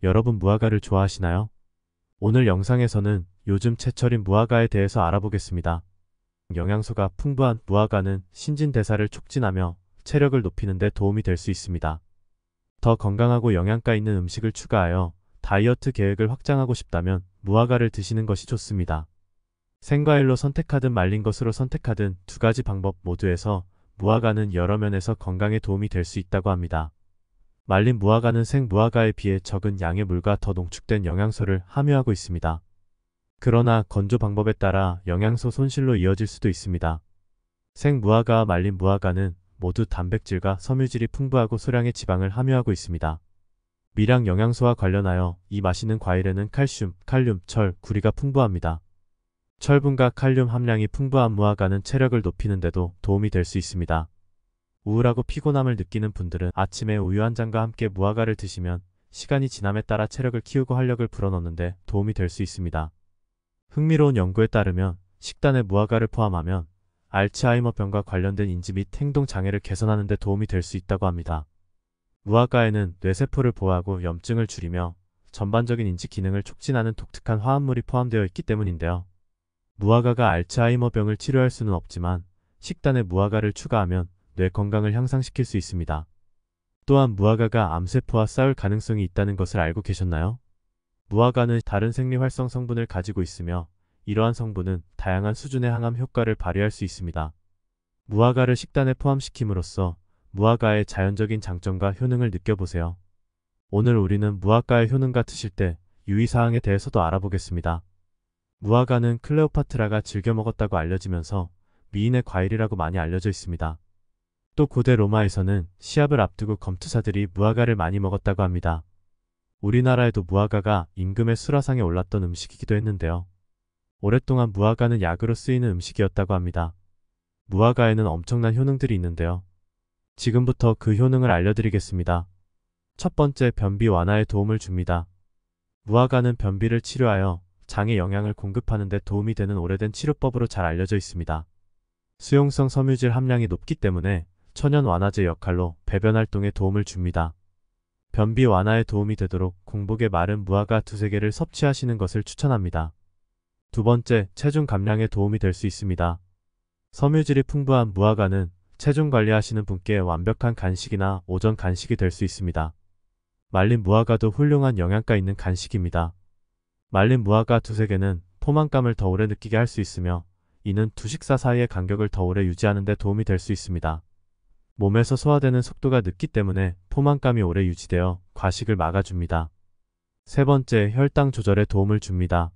여러분 무화과를 좋아하시나요? 오늘 영상에서는 요즘 채철인 무화과에 대해서 알아보겠습니다. 영양소가 풍부한 무화과는 신진대사를 촉진하며 체력을 높이는 데 도움이 될 수 있습니다. 더 건강하고 영양가 있는 음식을 추가하여 다이어트 계획을 확장하고 싶다면 무화과를 드시는 것이 좋습니다. 생과일로 선택하든 말린 것으로 선택하든 두 가지 방법 모두에서 무화과는 여러 면에서 건강에 도움이 될 수 있다고 합니다. 말린 무화과는 생 무화과에 비해 적은 양의 물과 더 농축된 영양소를 함유하고 있습니다. 그러나 건조 방법에 따라 영양소 손실로 이어질 수도 있습니다. 생 무화과와 말린 무화과는 모두 단백질과 섬유질이 풍부하고 소량의 지방을 함유하고 있습니다. 미량 영양소와 관련하여 이 맛있는 과일에는 칼슘, 칼륨, 철, 구리가 풍부합니다. 철분과 칼륨 함량이 풍부한 무화과는 체력을 높이는 데도 도움이 될 수 있습니다. 우울하고 피곤함을 느끼는 분들은 아침에 우유 한 잔과 함께 무화과를 드시면 시간이 지남에 따라 체력을 키우고 활력을 불어넣는데 도움이 될 수 있습니다. 흥미로운 연구에 따르면 식단에 무화과를 포함하면 알츠하이머병과 관련된 인지 및 행동 장애를 개선하는 데 도움이 될 수 있다고 합니다. 무화과에는 뇌세포를 보호하고 염증을 줄이며 전반적인 인지 기능을 촉진하는 독특한 화합물이 포함되어 있기 때문인데요. 무화과가 알츠하이머병을 치료할 수는 없지만 식단에 무화과를 추가하면 뇌 건강을 향상시킬 수 있습니다. 또한 무화과가 암세포와 싸울 가능성이 있다는 것을 알고 계셨나요? 무화과는 다른 생리활성 성분을 가지고 있으며 이러한 성분은 다양한 수준의 항암 효과를 발휘할 수 있습니다. 무화과를 식단에 포함시킴으로써 무화과의 자연적인 장점과 효능을 느껴보세요. 오늘 우리는 무화과의 효능과 드실 때 유의사항에 대해서도 알아보겠습니다. 무화과는 클레오파트라가 즐겨 먹었다고 알려지면서 미인의 과일이라고 많이 알려져 있습니다. 또 고대 로마에서는 시합을 앞두고 검투사들이 무화과를 많이 먹었다고 합니다. 우리나라에도 무화과가 임금의 수라상에 올랐던 음식이기도 했는데요. 오랫동안 무화과는 약으로 쓰이는 음식이었다고 합니다. 무화과에는 엄청난 효능들이 있는데요. 지금부터 그 효능을 알려드리겠습니다. 첫 번째, 변비 완화에 도움을 줍니다. 무화과는 변비를 치료하여 장에 영양을 공급하는 데 도움이 되는 오래된 치료법으로 잘 알려져 있습니다. 수용성 섬유질 함량이 높기 때문에 천연 완화제 역할로 배변 활동에 도움을 줍니다. 변비 완화에 도움이 되도록 공복에 마른 무화과 2~3개를 섭취하시는 것을 추천합니다. 두 번째, 체중 감량에 도움이 될 수 있습니다. 섬유질이 풍부한 무화과는 체중 관리하시는 분께 완벽한 간식이나 오전 간식이 될 수 있습니다. 말린 무화과도 훌륭한 영양가 있는 간식입니다. 말린 무화과 2~3개는 포만감을 더 오래 느끼게 할 수 있으며 이는 두 식사 사이의 간격을 더 오래 유지하는 데 도움이 될 수 있습니다. 몸에서 소화되는 속도가 늦기 때문에 포만감이 오래 유지되어 과식을 막아줍니다. 세 번째, 혈당 조절에 도움을 줍니다.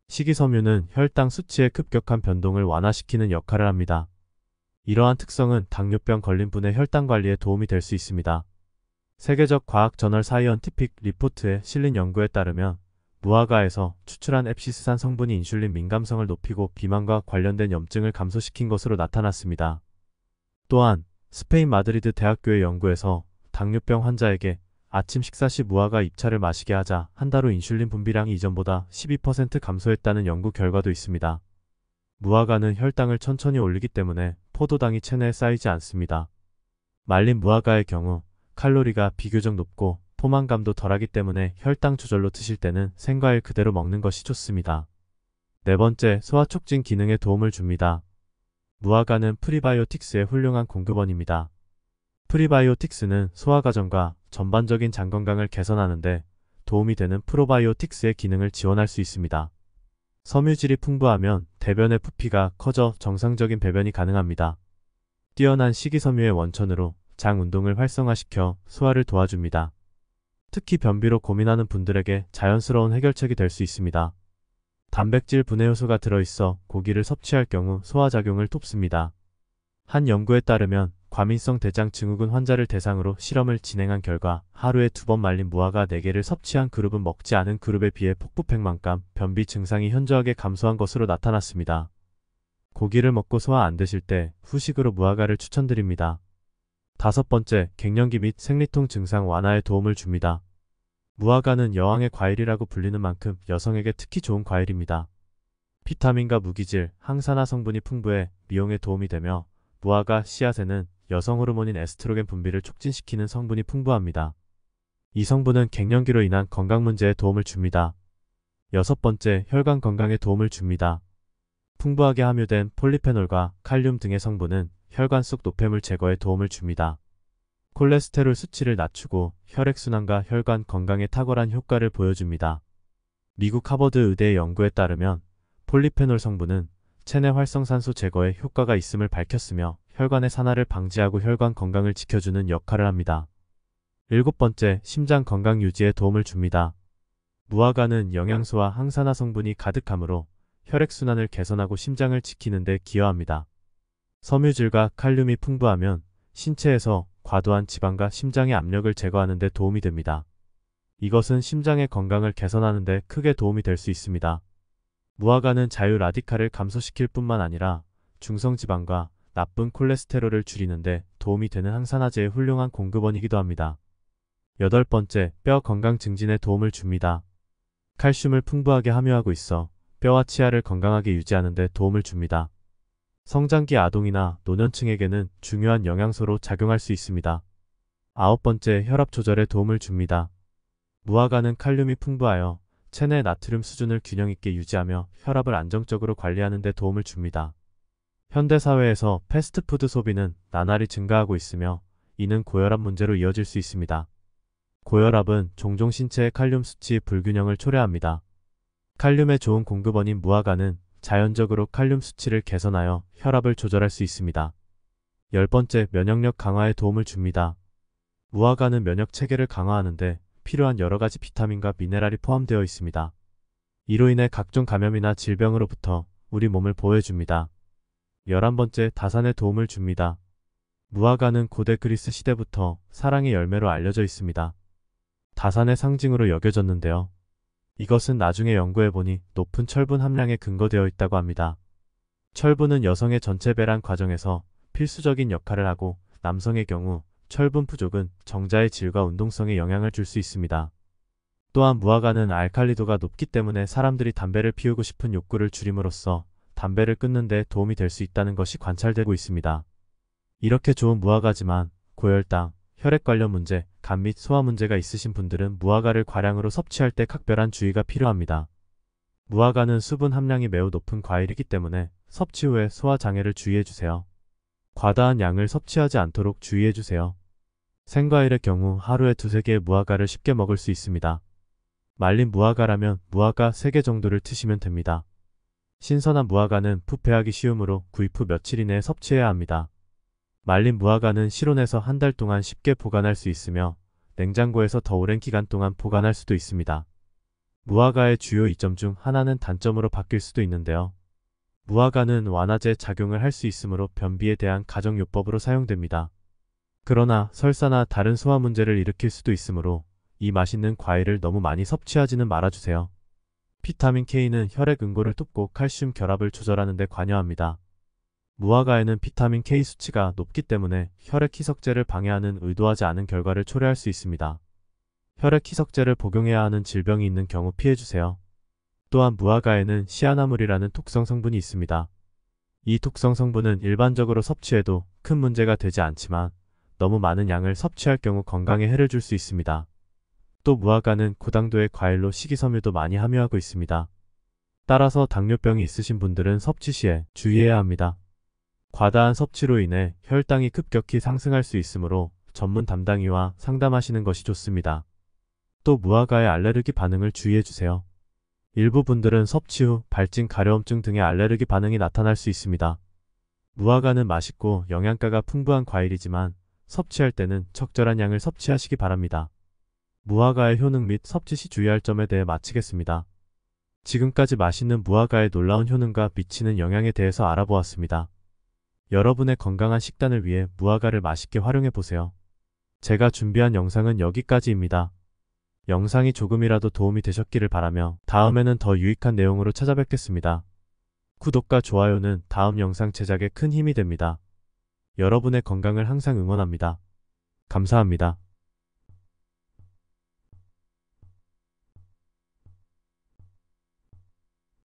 식이섬유는 혈당 수치의 급격한 변동을 완화시키는 역할을 합니다. 이러한 특성은 당뇨병 걸린 분의 혈당 관리에 도움이 될 수 있습니다. 세계적 과학 저널 사이언티픽 리포트에 실린 연구에 따르면 무화과에서 추출한 앱시스산 성분이 인슐린 민감성을 높이고 비만과 관련된 염증을 감소시킨 것으로 나타났습니다. 또한 스페인 마드리드 대학교의 연구에서 당뇨병 환자에게 아침 식사 시 무화과 잎차를 마시게 하자 한 달 후 인슐린 분비량이 이전보다 12% 감소했다는 연구 결과도 있습니다. 무화과는 혈당을 천천히 올리기 때문에 포도당이 체내에 쌓이지 않습니다. 말린 무화과의 경우 칼로리가 비교적 높고 포만감도 덜하기 때문에 혈당 조절로 드실 때는 생과일 그대로 먹는 것이 좋습니다. 네 번째, 소화 촉진 기능에 도움을 줍니다. 무화과는 프리바이오틱스의 훌륭한 공급원입니다. 프리바이오틱스는 소화 과정과 전반적인 장 건강을 개선하는 데 도움이 되는 프로바이오틱스의 기능을 지원할 수 있습니다. 섬유질이 풍부하면 대변의 부피가 커져 정상적인 배변이 가능합니다. 뛰어난 식이섬유의 원천으로 장 운동을 활성화시켜 소화를 도와줍니다. 특히 변비로 고민하는 분들에게 자연스러운 해결책이 될 수 있습니다. 단백질 분해 요소가 들어있어 고기를 섭취할 경우 소화작용을 돕습니다. 한 연구에 따르면 과민성 대장 증후군 환자를 대상으로 실험을 진행한 결과 하루에 2번 말린 무화과 4개를 섭취한 그룹은 먹지 않은 그룹에 비해 폭부팽만감, 변비 증상이 현저하게 감소한 것으로 나타났습니다. 고기를 먹고 소화 안 되실 때 후식으로 무화과를 추천드립니다. 다섯 번째, 갱년기 및 생리통 증상 완화에 도움을 줍니다. 무화과는 여왕의 과일이라고 불리는 만큼 여성에게 특히 좋은 과일입니다. 비타민과 무기질, 항산화 성분이 풍부해 미용에 도움이 되며 무화과 씨앗에는 여성 호르몬인 에스트로겐 분비를 촉진시키는 성분이 풍부합니다. 이 성분은 갱년기로 인한 건강 문제에 도움을 줍니다. 여섯 번째, 혈관 건강에 도움을 줍니다. 풍부하게 함유된 폴리페놀과 칼륨 등의 성분은 혈관 속 노폐물 제거에 도움을 줍니다. 콜레스테롤 수치를 낮추고 혈액순환과 혈관 건강에 탁월한 효과를 보여줍니다. 미국 하버드 의대의 연구에 따르면 폴리페놀 성분은 체내 활성산소 제거에 효과가 있음을 밝혔으며 혈관의 산화를 방지하고 혈관 건강을 지켜주는 역할을 합니다. 일곱 번째, 심장 건강 유지에 도움을 줍니다. 무화과는 영양소와 항산화 성분이 가득하므로 혈액순환을 개선하고 심장을 지키는 데 기여합니다. 섬유질과 칼륨이 풍부하면 신체에서 과도한 지방과 심장의 압력을 제거하는 데 도움이 됩니다. 이것은 심장의 건강을 개선하는 데 크게 도움이 될 수 있습니다. 무화과는 자유 라디칼을 감소시킬 뿐만 아니라 중성지방과 나쁜 콜레스테롤을 줄이는 데 도움이 되는 항산화제의 훌륭한 공급원이기도 합니다. 여덟 번째, 뼈 건강 증진에 도움을 줍니다. 칼슘을 풍부하게 함유하고 있어 뼈와 치아를 건강하게 유지하는 데 도움을 줍니다. 성장기 아동이나 노년층에게는 중요한 영양소로 작용할 수 있습니다. 아홉 번째, 혈압 조절에 도움을 줍니다. 무화과는 칼륨이 풍부하여 체내 나트륨 수준을 균형 있게 유지하며 혈압을 안정적으로 관리하는 데 도움을 줍니다. 현대사회에서 패스트푸드 소비는 나날이 증가하고 있으며 이는 고혈압 문제로 이어질 수 있습니다. 고혈압은 종종 신체의 칼륨 수치 불균형을 초래합니다. 칼륨의 좋은 공급원인 무화과는 자연적으로 칼륨 수치를 개선하여 혈압을 조절할 수 있습니다. 열 번째, 면역력 강화에 도움을 줍니다. 무화과는 면역 체계를 강화하는 데 필요한 여러가지 비타민과 미네랄이 포함되어 있습니다. 이로 인해 각종 감염이나 질병으로부터 우리 몸을 보호해줍니다. 11번째, 다산에 도움을 줍니다. 무화과는 고대 그리스 시대부터 사랑의 열매로 알려져 있습니다. 다산의 상징으로 여겨졌는데요. 이것은 나중에 연구해보니 높은 철분 함량에 근거되어 있다고 합니다. 철분은 여성의 전체 배란 과정에서 필수적인 역할을 하고 남성의 경우 철분 부족은 정자의 질과 운동성에 영향을 줄 수 있습니다. 또한 무화과는 알칼리도가 높기 때문에 사람들이 담배를 피우고 싶은 욕구를 줄임으로써 담배를 끊는 데 도움이 될 수 있다는 것이 관찰되고 있습니다. 이렇게 좋은 무화과지만 고혈당, 혈액 관련 문제, 간 및 소화 문제가 있으신 분들은 무화과를 과량으로 섭취할 때 각별한 주의가 필요합니다. 무화과는 수분 함량이 매우 높은 과일이기 때문에 섭취 후에 소화 장애를 주의해주세요. 과다한 양을 섭취하지 않도록 주의해주세요. 생과일의 경우 하루에 2~3개의 무화과를 쉽게 먹을 수 있습니다. 말린 무화과라면 무화과 3개 정도를 트시면 됩니다. 신선한 무화과는 부패하기 쉬우므로 구입 후 며칠 이내에 섭취해야 합니다. 말린 무화과는 실온에서 한 달 동안 쉽게 보관할 수 있으며 냉장고에서 더 오랜 기간 동안 보관할 수도 있습니다. 무화과의 주요 이점 중 하나는 단점으로 바뀔 수도 있는데요. 무화과는 완화제 작용을 할 수 있으므로 변비에 대한 가정요법으로 사용됩니다. 그러나 설사나 다른 소화 문제를 일으킬 수도 있으므로 이 맛있는 과일을 너무 많이 섭취하지는 말아주세요. 비타민 K는 혈액 응고를 돕고 칼슘 결합을 조절하는 데 관여합니다. 무화과에는 비타민 K 수치가 높기 때문에 혈액 희석제를 방해하는 의도하지 않은 결과를 초래할 수 있습니다. 혈액 희석제를 복용해야 하는 질병이 있는 경우 피해주세요. 또한 무화과에는 시아나물이라는 독성 성분이 있습니다. 이 독성 성분은 일반적으로 섭취해도 큰 문제가 되지 않지만 너무 많은 양을 섭취할 경우 건강에 해를 줄 수 있습니다. 또 무화과는 고당도의 과일로 식이섬유도 많이 함유하고 있습니다. 따라서 당뇨병이 있으신 분들은 섭취 시에 주의해야 합니다. 과다한 섭취로 인해 혈당이 급격히 상승할 수 있으므로 전문 담당의와 상담하시는 것이 좋습니다. 또 무화과의 알레르기 반응을 주의해주세요. 일부 분들은 섭취 후 발진, 가려움증 등의 알레르기 반응이 나타날 수 있습니다. 무화과는 맛있고 영양가가 풍부한 과일이지만 섭취할 때는 적절한 양을 섭취하시기 바랍니다. 무화과의 효능 및 섭취 시 주의할 점에 대해 마치겠습니다. 지금까지 맛있는 무화과의 놀라운 효능과 미치는 영향에 대해서 알아보았습니다. 여러분의 건강한 식단을 위해 무화과를 맛있게 활용해보세요. 제가 준비한 영상은 여기까지입니다. 영상이 조금이라도 도움이 되셨기를 바라며 다음에는 더 유익한 내용으로 찾아뵙겠습니다. 구독과 좋아요는 다음 영상 제작에 큰 힘이 됩니다. 여러분의 건강을 항상 응원합니다. 감사합니다.